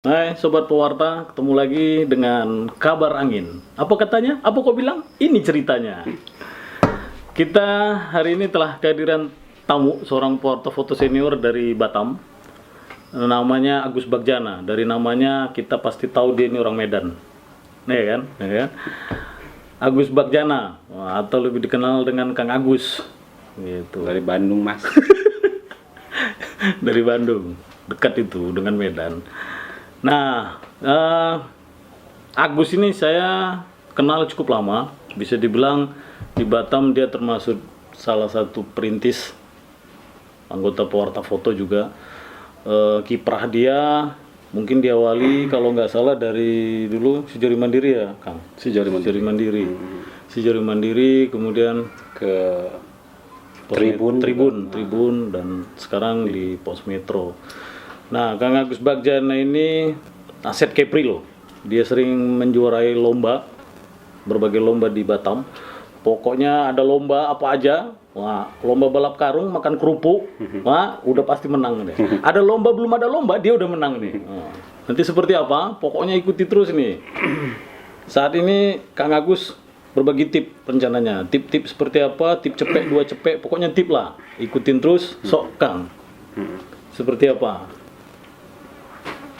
Hai Sobat Pewarta, ketemu lagi dengan Kabar Angin. Apa katanya? Apa kau bilang? Ini ceritanya. Kita hari ini telah kehadiran tamu, seorang pewarta foto senior dari Batam. Namanya Agus Bagjana. Dari namanya kita pasti tahu dia ini orang Medan. Nih kan? Ya kan? Agus Bagjana, atau lebih dikenal dengan Kang Agus. Gitu. Dari Bandung, Mas. Dari Bandung, dekat itu dengan Medan. Nah, Agus ini saya kenal cukup lama. Bisa dibilang di Batam dia termasuk salah satu perintis, anggota pewarta foto juga. Kiprah dia mungkin diawali kalau nggak salah dari dulu Sijori Mandiri ya, Kang. Sijori Mandiri, kemudian Ke Tribun dan sekarang di Pos Metro. Nah, Kang Agus Bagjana ini aset Kepri loh. Dia sering menjuarai lomba, berbagai lomba di Batam. Pokoknya ada lomba apa aja, wah, lomba balap karung, makan kerupuk, wah, udah pasti menang deh. Ada lomba belum ada lomba, dia udah menang nih. Nah, nanti seperti apa? Pokoknya ikuti terus nih. Saat ini Kang Agus berbagi tip rencananya. Tip-tip seperti apa? Tip cepek, 2 cepek, pokoknya tip lah. Ikutin terus, sok Kang. Seperti apa?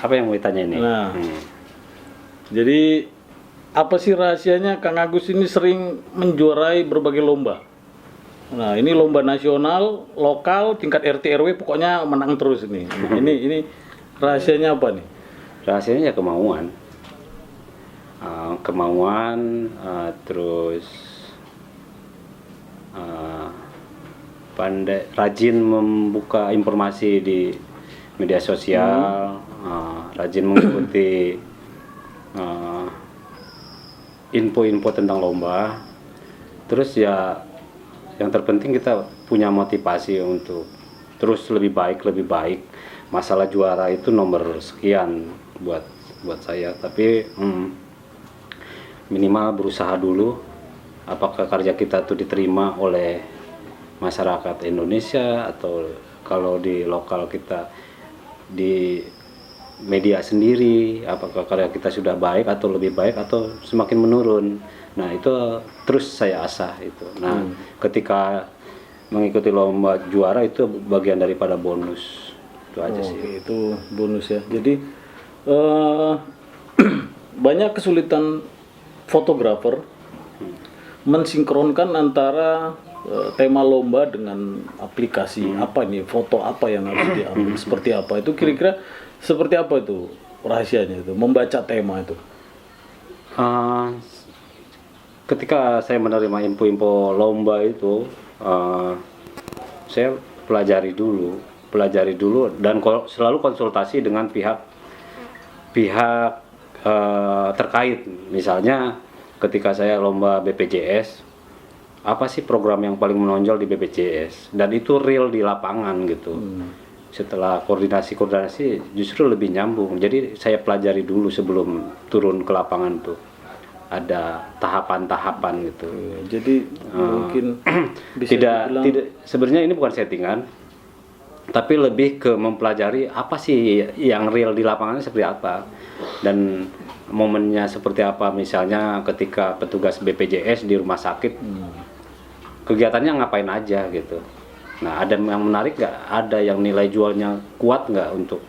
apa yang mau ditanya ini? Nah, jadi apa sih rahasianya Kang Agus ini sering menjuarai berbagai lomba? Nah, ini lomba nasional, lokal, tingkat RT RW, pokoknya menang terus ini. Nah, ini rahasianya apa nih? Rahasianya ya kemauan. Terus pandai, rajin membuka informasi di media sosial, rajin mengikuti info-info tentang lomba. Terus ya yang terpenting kita punya motivasi untuk terus lebih baik. Masalah juara itu nomor sekian buat saya, tapi minimal berusaha dulu. Apakah karya kita itu diterima oleh masyarakat Indonesia, atau kalau di lokal kita di media sendiri, apakah karya kita sudah baik atau lebih baik atau semakin menurun. Nah, itu terus saya asah itu. Nah, ketika mengikuti lomba juara itu bagian daripada bonus. Itu aja sih. Itu bonus ya. Jadi banyak kesulitan fotografer mensinkronkan antara tema lomba dengan aplikasi. Apa nih, foto apa yang harus diambil, seperti apa itu, kira-kira seperti apa itu rahasianya itu membaca tema itu? Ketika saya menerima info-info lomba itu, saya pelajari dulu dan selalu konsultasi dengan pihak terkait. Misalnya ketika saya lomba BPJS, apa sih program yang paling menonjol di BPJS, dan itu real di lapangan gitu. Setelah koordinasi justru lebih nyambung. Jadi saya pelajari dulu sebelum turun ke lapangan tuh. Ada tahapan-tahapan gitu. Jadi mungkin bisa tidak dibilang... sebenarnya ini bukan settingan, tapi lebih ke mempelajari apa sih yang real di lapangannya seperti apa, dan momennya seperti apa. Misalnya ketika petugas BPJS di rumah sakit, kegiatannya ngapain aja gitu. Nah, ada yang menarik nggak? Ada yang nilai jualnya kuat nggak untuk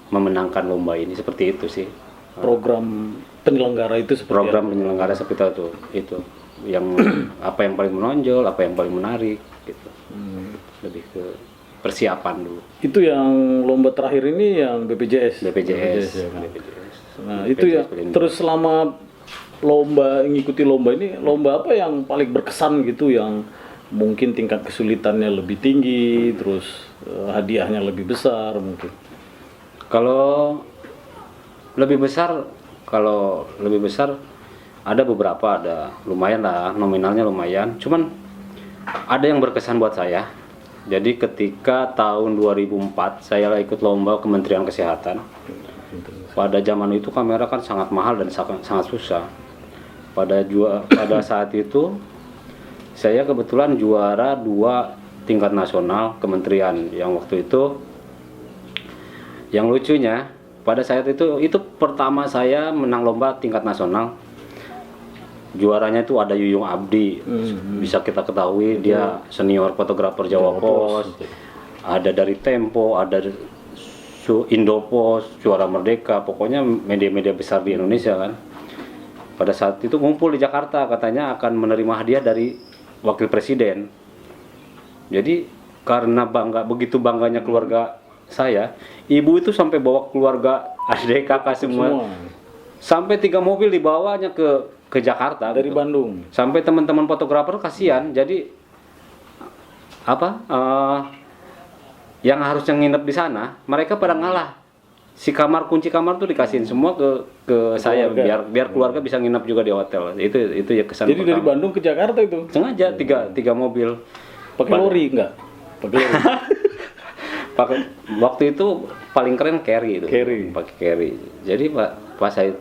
memenangkan lomba ini? Seperti itu sih. Program penyelenggara itu seperti program penyelenggara seperti itu yang apa yang paling menonjol, apa yang paling menarik gitu. Lebih ke persiapan dulu. Itu yang lomba terakhir ini yang BPJS ya, kan? BPJS. Nah, itu ya. Terus selama ngikuti lomba ini, lomba apa yang paling berkesan gitu, yang mungkin tingkat kesulitannya lebih tinggi, terus hadiahnya lebih besar mungkin? Kalau lebih besar ada beberapa, ada lumayan lah, nominalnya lumayan. Cuman ada yang berkesan buat saya. Jadi ketika tahun 2004 saya ikut lomba Kementerian Kesehatan. Pada zaman itu kamera kan sangat mahal dan sangat susah. Pada saat itu saya kebetulan juara 2 tingkat nasional kementerian, yang waktu itu yang lucunya pada saat itu pertama saya menang lomba tingkat nasional. Juaranya itu ada Yuyung Abdi, bisa kita ketahui dia senior fotografer Jawa Pos. Ada dari Tempo, ada Indopos, Suara Merdeka, pokoknya media-media besar di Indonesia kan. Pada saat itu ngumpul di Jakarta, katanya akan menerima hadiah dari wakil presiden. Jadi karena begitu bangganya keluarga saya, ibu itu sampai bawa keluarga adik kakak semua. Sampai 3 mobil dibawanya ke Jakarta dari gitu. Bandung. Sampai teman-teman fotografer kasihan. Jadi yang harusnya nginep di sana, mereka pada ngalah. Si kunci kamar tuh dikasihin semua ke saya biar keluarga bisa nginep juga di hotel. Itu ya kesan. Jadi dari Bandung ke Jakarta itu sengaja tiga mobil. pakai lori enggak? Pakai lori. Waktu itu paling keren carry itu. Pakai carry. Jadi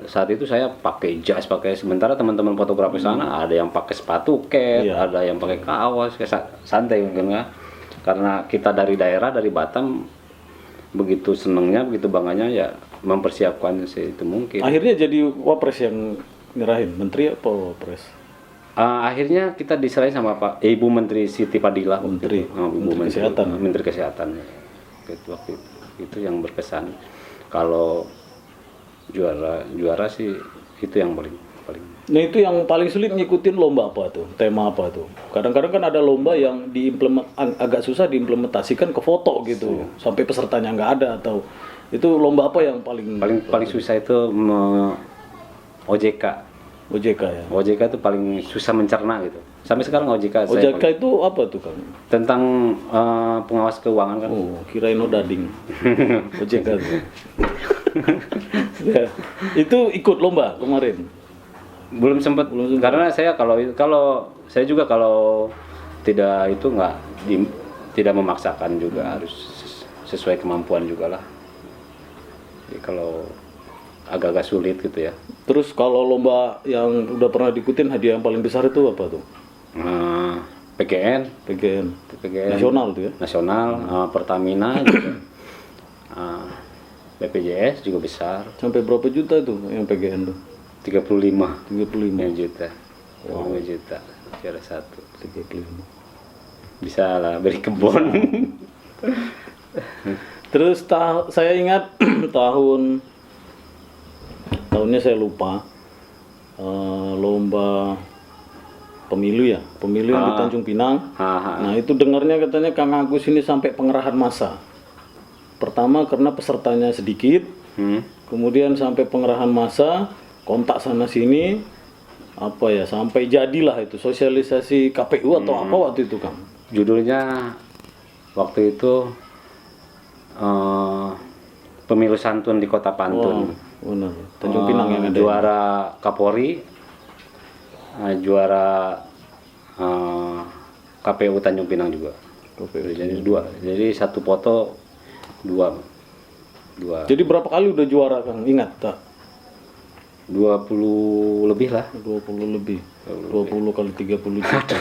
saat itu saya pakai jas, sementara teman-teman fotografer sana ada yang pakai sepatu cat, ada yang pakai kaos, santai mungkin ya. Karena kita dari daerah, dari Batam, begitu senengnya, begitu bangganya ya mempersiapkan itu mungkin. Akhirnya jadi wapres yang nyerahin, menteri apa wapres? Akhirnya kita diserahin sama Ibu Menteri Siti Fadila, Menteri Kesehatan. Menteri Kesehatan. Waktu itu yang berkesan. Kalau juara sih itu yang paling. Nah itu yang paling sulit ngikutin lomba apa tuh? Tema apa tuh? Kadang-kadang kan ada lomba yang agak susah diimplementasikan ke foto gitu, sampai pesertanya nggak ada, atau itu lomba apa yang paling susah itu OJK. OJK ya. OJK itu paling susah mencerna gitu. Sampai sekarang OJK. OJK itu apa tuh Kang? Tentang pengawas keuangan kan. Oh, kirain odading. OJK tuh. Ya, itu ikut lomba kemarin. Belum sempat karena saya kalau saya juga kalau tidak itu tidak memaksakan juga, harus sesuai kemampuan juga lah. Jadi kalau agak-agak sulit gitu ya. Terus kalau lomba yang udah pernah diikutin, hadiah yang paling besar itu apa tuh? PGN nasional tuh ya. Nasional, Pertamina juga. BPJS juga besar. Sampai berapa juta tuh yang PGN tuh? 35 juta. Wow. 5 juta juara 1. 35. Bisa lah beri kebun. Terus saya ingat tahunnya saya lupa, lomba pemilu yang di Tanjung Pinang. Nah itu dengarnya katanya Kang Agus ini sampai pengerahan massa. Pertama karena pesertanya sedikit, kemudian sampai pengerahan massa, kontak sana sini, sampai jadilah itu sosialisasi KPU atau apa waktu itu Kang? Judulnya waktu itu Pemilu Santun di Kota Pantun. Benar. Tanjung Pinang yang ada. Juara Kapolri, juara KPU Tanjung Pinang juga. Jadi dua. Jadi satu foto dua. Jadi berapa kali udah juara Kang? Ingat tak? 20 lebih lah. 20 lebih. 20 kali 30 juta.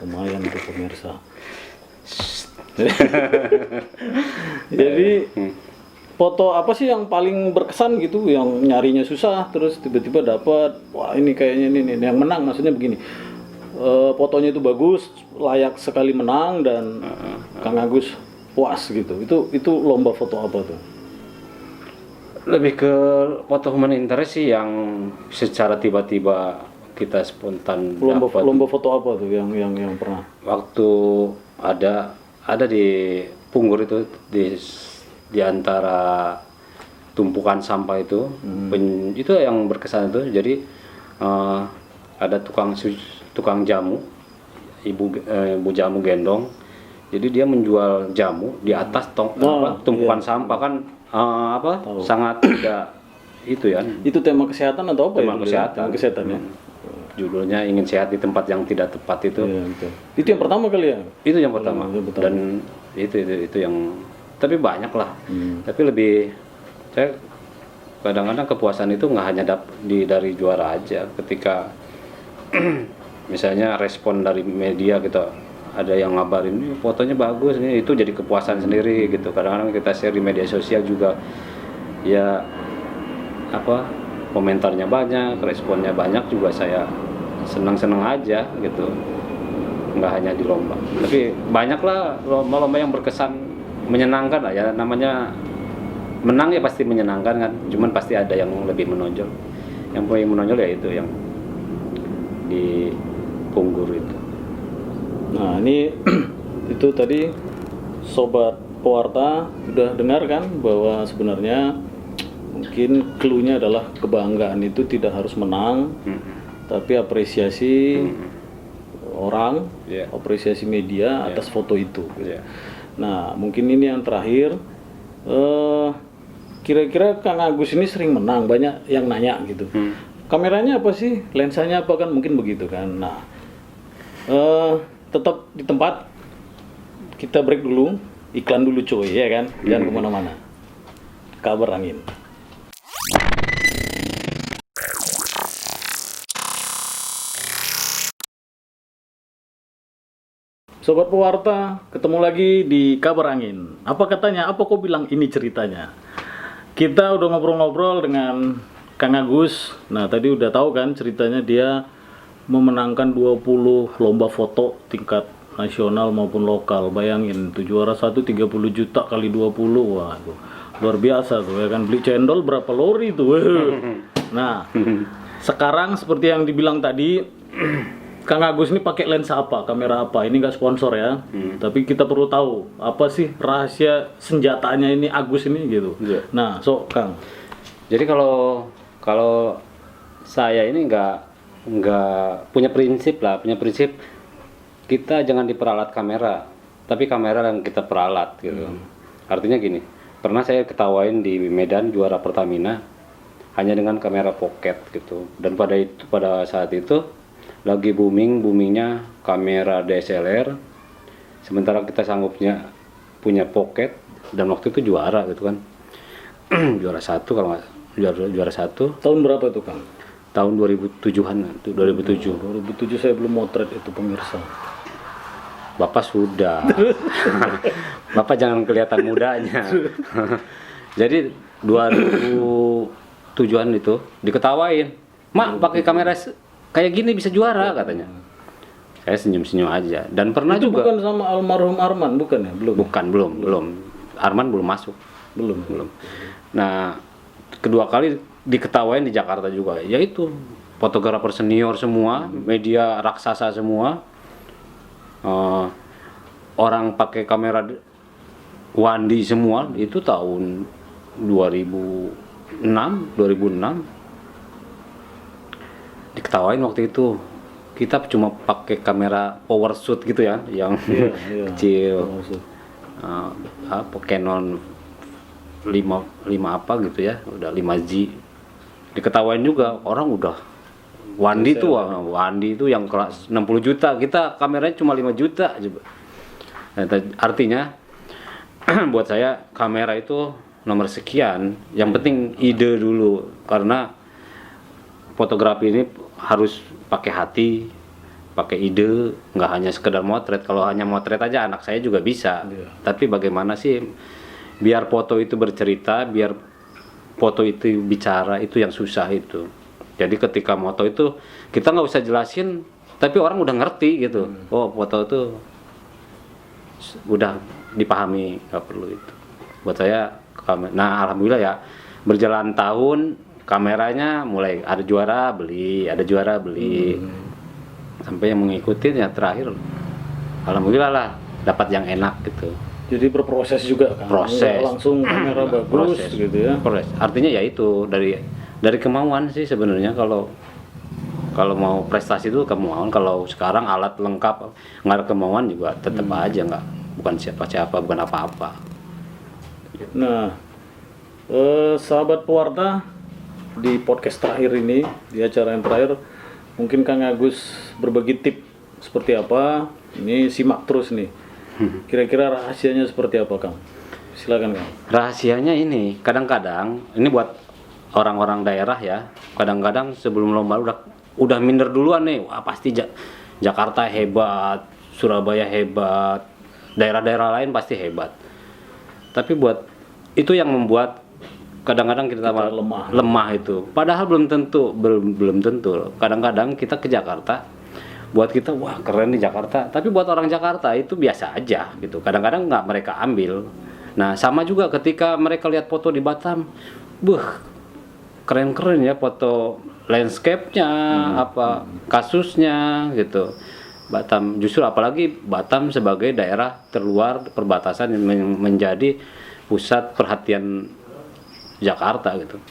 Lumayan tuh pemirsa. Jadi foto apa sih yang paling berkesan gitu, yang nyarinya susah terus tiba-tiba dapat, wah ini kayaknya ini yang menang, maksudnya begini, fotonya itu bagus, layak sekali menang dan Kang Agus puas gitu. Itu lomba foto apa tuh? Lebih ke foto human interest sih, yang secara tiba-tiba kita spontan dapat. Lomba foto apa tuh yang pernah? Waktu ada di Punggur itu, di antara tumpukan sampah itu, itu yang berkesan itu. Jadi ada tukang jamu, ibu jamu gendong. Jadi dia menjual jamu di atas tumpukan sampah kan, sangat tidak itu ya. Itu tema kesehatan atau apa? Tema kesehatan ya. Judulnya ingin sehat di tempat yang tidak tepat itu. Iya, betul. Itu yang pertama kali ya? Itu yang pertama. Dan itu yang, tapi banyak lah. Tapi lebih, saya kadang-kadang kepuasan itu nggak hanya dari juara aja. Ketika misalnya respon dari media kita, ada yang ngabarin ini fotonya bagus nih, itu jadi kepuasan sendiri gitu. Kadang-kadang kita share di media sosial juga ya apa komentarnya banyak, responnya banyak juga, saya senang-senang aja gitu. Nggak hanya di lomba, tapi banyaklah lomba-lomba yang berkesan menyenangkan lah ya, namanya menang ya pasti menyenangkan kan, cuman pasti ada yang lebih menonjol. Yang paling menonjol ya itu yang di Punggur itu. Nah ini itu tadi Sobat Pewarta udah dengar kan bahwa sebenarnya mungkin clue-nya adalah kebanggaan itu tidak harus menang, tapi apresiasi orang, apresiasi media atas foto itu. Nah mungkin ini yang terakhir, kira-kira Kang Agus ini sering menang, banyak yang nanya gitu. Kameranya apa sih, lensanya apa kan, mungkin begitu kan. Nah tetap di tempat, kita break dulu, iklan dulu coy ya kan, jangan kemana-mana. Kabar Angin. Sobat Pewarta, ketemu lagi di Kabar Angin. Apa katanya? Apa kau bilang ini ceritanya? Kita udah ngobrol-ngobrol dengan Kang Agus. Nah, tadi udah tahu kan ceritanya, dia memenangkan 20 lomba foto tingkat nasional maupun lokal. Bayangin, tuh juara 1 30 juta kali 20. Waduh, luar biasa tuh ya kan. Beli cendol berapa lori tuh. Nah, sekarang seperti yang dibilang tadi, Kang Agus ini pakai lensa apa, kamera apa? Ini nggak sponsor ya, tapi kita perlu tahu apa sih rahasia senjatanya ini Agus ini gitu. Nah, Kang. Jadi kalau saya ini nggak punya prinsip kita jangan diperalat kamera, tapi kamera yang kita peralat gitu. Artinya gini, pernah saya ketawain di Medan juara Pertamina hanya dengan kamera pocket gitu, dan pada saat itu lagi boomingnya kamera DSLR, sementara kita sanggupnya punya pocket, dan waktu itu juara gitu kan. juara 1 kalau nggak juara 1. Tahun berapa itu Kang? Tahun 2007-an, 2007. 2007 saya belum motret itu pemirsa. Bapak sudah. Bapak jangan kelihatan mudanya. Jadi 2007-an itu diketawain, "Mak, pakai kamera kayak gini bisa juara," katanya. Saya senyum-senyum aja. Dan pernah itu juga. Bukan sama almarhum Arman, bukan ya? Belum. Arman belum masuk. Belum. Nah, kedua kali diketawain di Jakarta juga. Yaitu fotografer senior semua, media raksasa semua. Orang pakai kamera Wandi semua, itu tahun 2006. Diketawain waktu itu. Kita cuma pakai kamera power shoot gitu ya, yang kecil, Canon 5 apa gitu ya, udah 5G. Diketawain juga, orang udah Wandi itu yang kelas 60 juta, kita kameranya cuma 5 juta coba. Nah, artinya buat saya kamera itu nomor sekian, yang penting ide dulu, karena fotografi ini harus pakai hati, pakai ide, nggak hanya sekedar motret. Kalau hanya motret aja anak saya juga bisa. Tapi bagaimana sih biar foto itu bercerita, biar foto itu bicara, itu yang susah itu. Jadi ketika moto itu kita nggak usah jelasin, tapi orang udah ngerti gitu. Oh, foto itu udah dipahami, nggak perlu itu. Buat saya, nah alhamdulillah ya, berjalan tahun kameranya mulai ada juara beli, sampai yang mengikuti ya terakhir alhamdulillah lah dapat yang enak gitu. Jadi berproses juga kan, proses langsung kamera bagus gitu ya. Proses artinya ya itu dari kemauan sih sebenarnya. Kalau mau prestasi itu kemauan. Kalau sekarang alat lengkap nggak ada kemauan juga tetap aja bukan siapa-siapa, bukan apa-apa. Nah, sahabat Pewarta, di podcast terakhir ini, di acara yang terakhir, mungkin Kang Agus berbagi tip seperti apa. Ini simak terus nih. Kira-kira rahasianya seperti apa, Kang? Silakan, Kang. Rahasianya ini, kadang-kadang ini buat orang-orang daerah ya. Kadang-kadang sebelum lomba udah minder duluan nih. Wah, pasti Jakarta hebat, Surabaya hebat, daerah-daerah lain pasti hebat. Tapi buat itu yang membuat kadang-kadang kita lemah itu. Padahal belum tentu. Kadang-kadang kita ke Jakarta, buat kita wah keren di Jakarta. Tapi buat orang Jakarta itu biasa aja gitu. Kadang-kadang nggak mereka ambil. Nah sama juga ketika mereka lihat foto di Batam, keren-keren ya foto landscape-nya, apa kasusnya gitu. Batam justru apalagi Batam sebagai daerah terluar perbatasan yang menjadi pusat perhatian Jakarta gitu.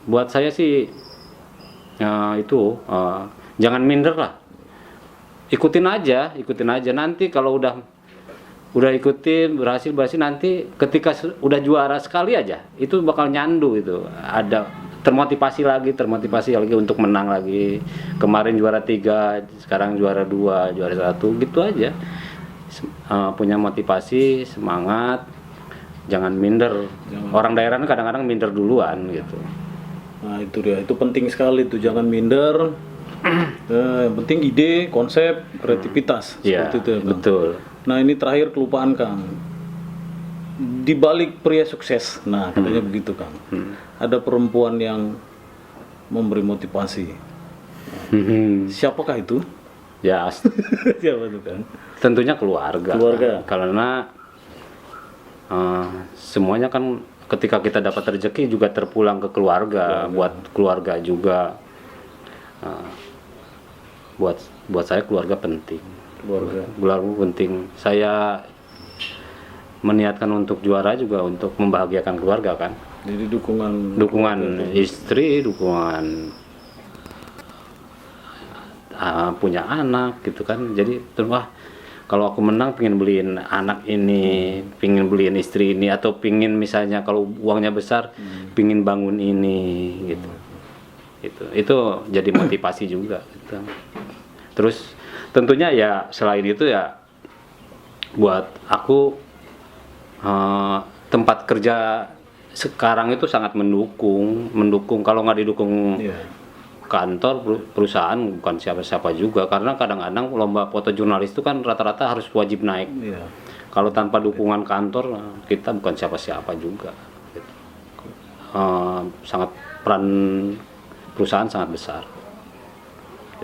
Buat saya sih jangan minder lah. Ikutin aja. Nanti kalau udah ikutin berhasil nanti ketika udah juara sekali aja itu bakal nyandu itu. Ada termotivasi lagi untuk menang lagi. Kemarin juara 3, sekarang juara 2, juara 1 gitu aja. Punya motivasi, semangat. Jangan minder. Orang daerah kadang-kadang minder duluan gitu. Nah itu dia, itu penting sekali tuh, jangan minder. Yang penting ide, konsep, kreativitas. Iya, Seperti itu ya, Kang. betul. Nah ini terakhir kelupaan Kang. Di balik pria sukses, nah katanya begitu Kang. Ada perempuan yang memberi motivasi. Siapakah itu? Ya, Siapa itu Kang? tentunya keluarga. Karena semuanya kan ketika kita dapat rezeki juga terpulang ke keluarga. Buat keluarga juga. Buat saya keluarga penting. Keluarga penting. Saya meniatkan untuk juara juga untuk membahagiakan keluarga kan. Jadi dukungan istri, dukungan punya anak gitu kan. Jadi wah kalau aku menang pengen beliin anak ini, pengen beliin istri ini, atau pengen misalnya kalau uangnya besar pengen bangun ini gitu. Itu jadi motivasi juga gitu. Terus tentunya ya selain itu ya buat aku tempat kerja sekarang itu sangat mendukung. Kalau nggak didukung kantor perusahaan bukan siapa-siapa juga, karena kadang-kadang lomba foto jurnalis itu kan rata-rata harus wajib naik. Kalau tanpa dukungan kantor kita bukan siapa-siapa juga gitu. Sangat peran perusahaan sangat besar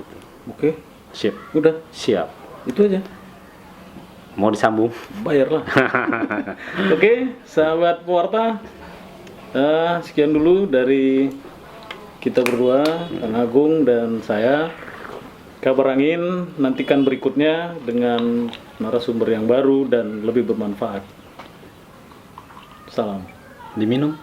gitu. Oke. Siap. Udah. Siap. Itu aja. Mau disambung? Bayarlah. Oke, sahabat pewarta. Sekian dulu dari kita berdua, Kang Agung dan saya. Kabar Angin, nantikan berikutnya dengan narasumber yang baru dan lebih bermanfaat. Salam. Diminum?